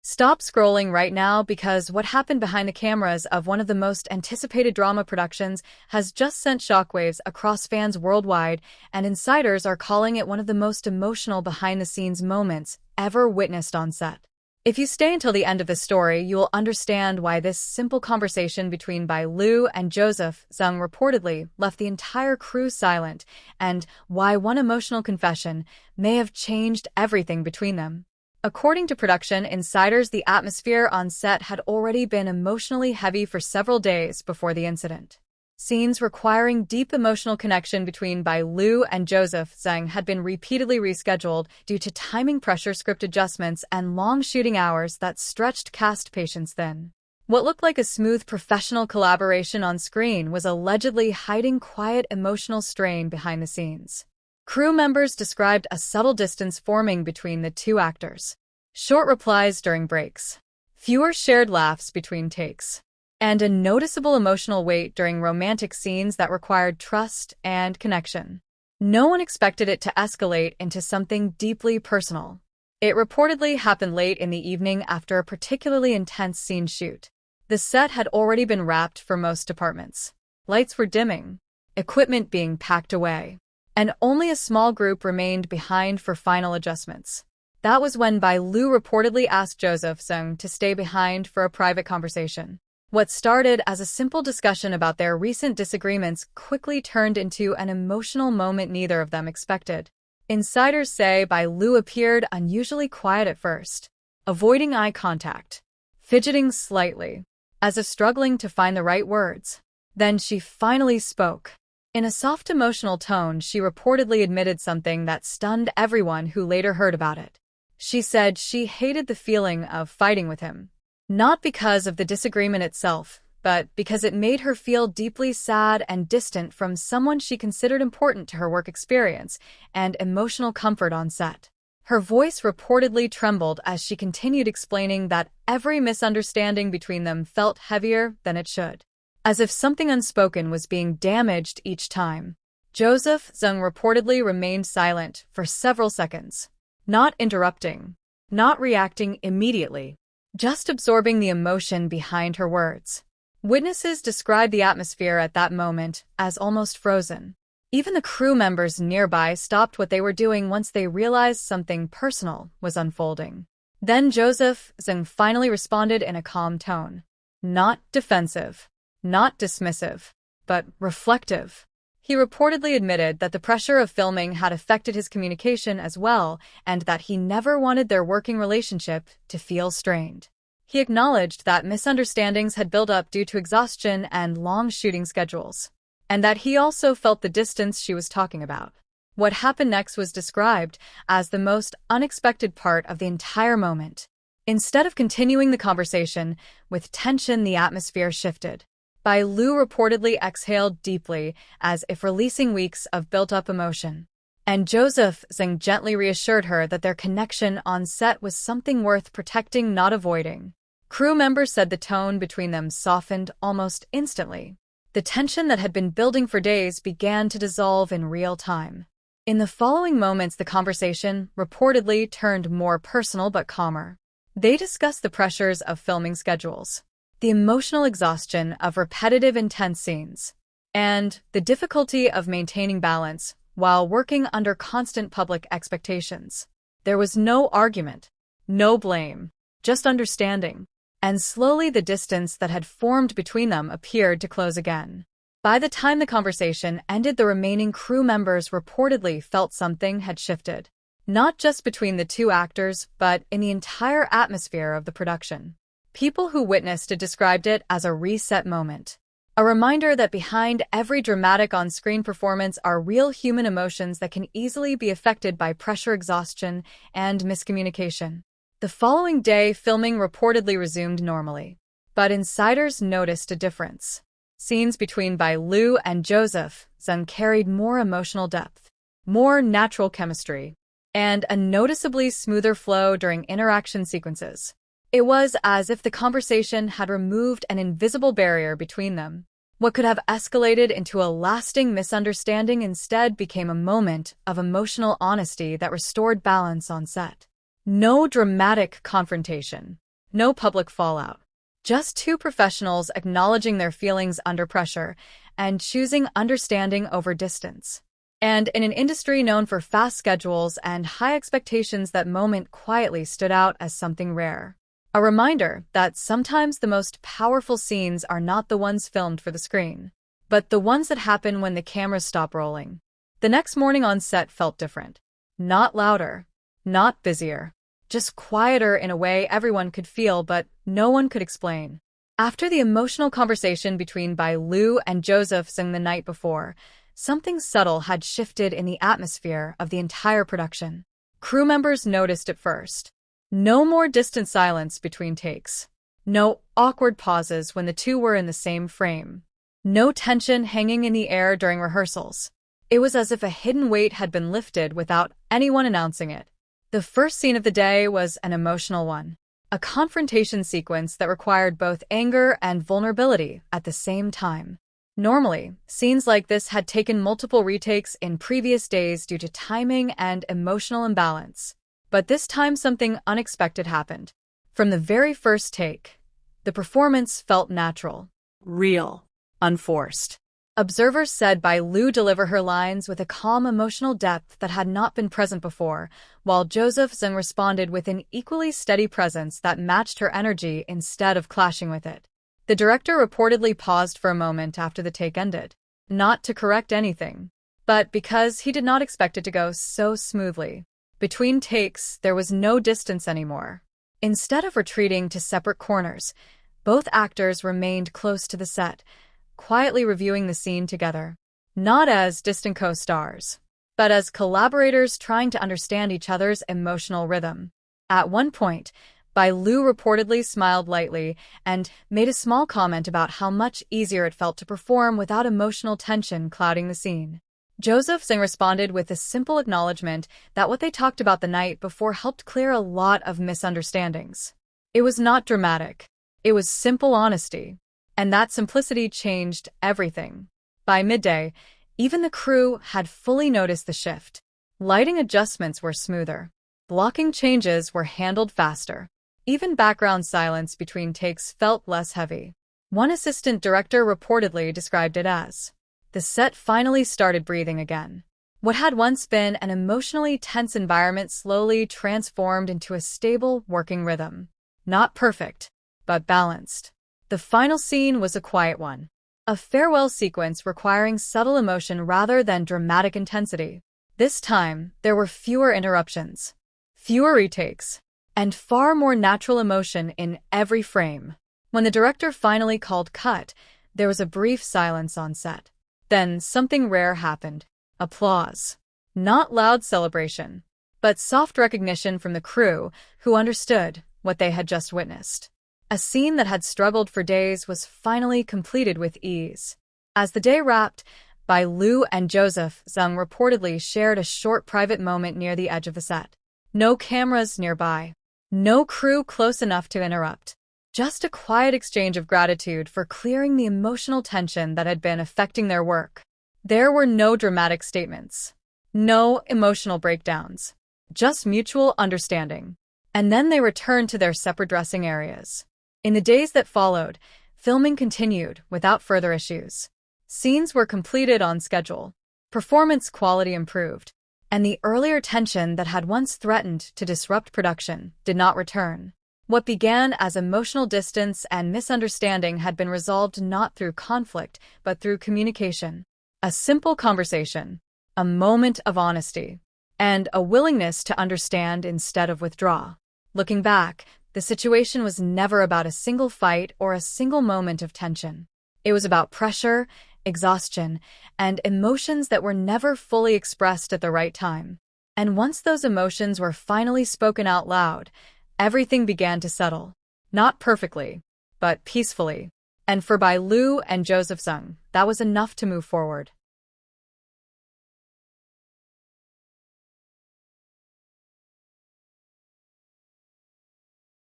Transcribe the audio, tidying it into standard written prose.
Stop scrolling right now because what happened behind the cameras of one of the most anticipated drama productions has just sent shockwaves across fans worldwide, and insiders are calling it one of the most emotional behind-the-scenes moments ever witnessed on set. If you stay until the end of the story, you will understand why this simple conversation between Bai Lu and Joseph Zeng reportedly left the entire crew silent, and why one emotional confession may have changed everything between them. According to production insiders, the atmosphere on set had already been emotionally heavy for several days before the incident. Scenes requiring deep emotional connection between Bai Lu and Joseph Zeng had been repeatedly rescheduled due to timing pressure, script adjustments, and long shooting hours that stretched cast patience thin. What looked like a smooth professional collaboration on screen was allegedly hiding quiet emotional strain behind the scenes. Crew members described a subtle distance forming between the two actors. Short replies during breaks, fewer shared laughs between takes, and a noticeable emotional weight during romantic scenes that required trust and connection. No one expected it to escalate into something deeply personal. It reportedly happened late in the evening after a particularly intense scene shoot. The set had already been wrapped for most departments. Lights were dimming, equipment being packed away, and only a small group remained behind for final adjustments. That was when Bai Lu reportedly asked Joseph Zeng to stay behind for a private conversation. What started as a simple discussion about their recent disagreements quickly turned into an emotional moment neither of them expected. Insiders say Bai Lu appeared unusually quiet at first, avoiding eye contact, fidgeting slightly, as if struggling to find the right words. Then she finally spoke. In a soft emotional tone, she reportedly admitted something that stunned everyone who later heard about it. She said she hated the feeling of fighting with him, not because of the disagreement itself, but because it made her feel deeply sad and distant from someone she considered important to her work experience and emotional comfort on set. Her voice reportedly trembled as she continued explaining that every misunderstanding between them felt heavier than it should, as if something unspoken was being damaged each time. Joseph Zeng reportedly remained silent for several seconds, not interrupting, not reacting immediately, just absorbing the emotion behind her words. Witnesses described the atmosphere at that moment as almost frozen. Even the crew members nearby stopped what they were doing once they realized something personal was unfolding. Then Joseph Zeng finally responded in a calm tone, not defensive, not dismissive, but reflective. He reportedly admitted that the pressure of filming had affected his communication as well, and that he never wanted their working relationship to feel strained. He acknowledged that misunderstandings had built up due to exhaustion and long shooting schedules, and that he also felt the distance she was talking about. What happened next was described as the most unexpected part of the entire moment. Instead of continuing the conversation with tension, the atmosphere shifted. Bai Lu reportedly exhaled deeply, as if releasing weeks of built-up emotion. And Joseph Zeng gently reassured her that their connection on set was something worth protecting, not avoiding. Crew members said the tone between them softened almost instantly. The tension that had been building for days began to dissolve in real time. In the following moments, the conversation reportedly turned more personal but calmer. They discussed the pressures of filming schedules, the emotional exhaustion of repetitive intense scenes, and the difficulty of maintaining balance while working under constant public expectations. There was no argument, no blame, just understanding, and slowly the distance that had formed between them appeared to close again. By the time the conversation ended, the remaining crew members reportedly felt something had shifted, not just between the two actors, but in the entire atmosphere of the production. People who witnessed it described it as a reset moment, a reminder that behind every dramatic on-screen performance are real human emotions that can easily be affected by pressure, exhaustion, and miscommunication. The following day, filming reportedly resumed normally, but insiders noticed a difference. Scenes between Bai Lu and Joseph Zeng carried more emotional depth, more natural chemistry, and a noticeably smoother flow during interaction sequences. It was as if the conversation had removed an invisible barrier between them. What could have escalated into a lasting misunderstanding instead became a moment of emotional honesty that restored balance on set. No dramatic confrontation, No public fallout. Just two professionals acknowledging their feelings under pressure and choosing understanding over distance. And in an industry known for fast schedules and high expectations, that moment quietly stood out as something rare. A reminder that sometimes the most powerful scenes are not the ones filmed for the screen, but the ones that happen when the cameras stop rolling. The next morning on set felt different. Not louder, not busier, just quieter in a way everyone could feel but no one could explain. After the emotional conversation between Bai Lu and Joseph Zeng the night before, something subtle had shifted in the atmosphere of the entire production. Crew members noticed it first. No more distant silence between takes. No awkward pauses when the two were in the same frame. No tension hanging in the air during rehearsals. It was as if a hidden weight had been lifted without anyone announcing it. The first scene of the day was an emotional one. A confrontation sequence that required both anger and vulnerability at the same time. Normally, scenes like this had taken multiple retakes in previous days due to timing and emotional imbalance. But this time something unexpected happened. From the very first take, the performance felt natural, real, unforced. Observers said Bai Lu delivered her lines with a calm emotional depth that had not been present before, while Joseph Zeng responded with an equally steady presence that matched her energy instead of clashing with it. The director reportedly paused for a moment after the take ended, not to correct anything, but because he did not expect it to go so smoothly. Between takes, there was no distance anymore. Instead of retreating to separate corners, both actors remained close to the set, quietly reviewing the scene together. Not as distant co-stars, but as collaborators trying to understand each other's emotional rhythm. At one point, Bai Lu reportedly smiled lightly and made a small comment about how much easier it felt to perform without emotional tension clouding the scene. Joseph Zeng responded with a simple acknowledgement that what they talked about the night before helped clear a lot of misunderstandings. It was not dramatic. It was simple honesty. And that simplicity changed everything. By midday, even the crew had fully noticed the shift. Lighting adjustments were smoother. Blocking changes were handled faster. Even background silence between takes felt less heavy. One assistant director reportedly described it as, "The set finally started breathing again." What had once been an emotionally tense environment slowly transformed into a stable, working rhythm. Not perfect, but balanced. The final scene was a quiet one. A farewell sequence requiring subtle emotion rather than dramatic intensity. This time, there were fewer interruptions, fewer retakes, and far more natural emotion in every frame. When the director finally called cut, there was a brief silence on set. Then something rare happened. Applause. Not loud celebration, but soft recognition from the crew who understood what they had just witnessed. A scene that had struggled for days was finally completed with ease. As the day wrapped, Bai Lu and Joseph Zeng reportedly shared a short private moment near the edge of the set. No cameras nearby. No crew close enough to interrupt. Just a quiet exchange of gratitude for clearing the emotional tension that had been affecting their work. There were no dramatic statements. No emotional breakdowns. Just mutual understanding. And then they returned to their separate dressing areas. In the days that followed, filming continued without further issues. Scenes were completed on schedule. Performance quality improved. And the earlier tension that had once threatened to disrupt production did not return. What began as emotional distance and misunderstanding had been resolved not through conflict, but through communication. A simple conversation, a moment of honesty, and a willingness to understand instead of withdraw. Looking back, the situation was never about a single fight or a single moment of tension. It was about pressure, exhaustion, and emotions that were never fully expressed at the right time. And once those emotions were finally spoken out loud, everything began to settle. Not perfectly, but peacefully. And for Bai Lu and Joseph Zeng, that was enough to move forward.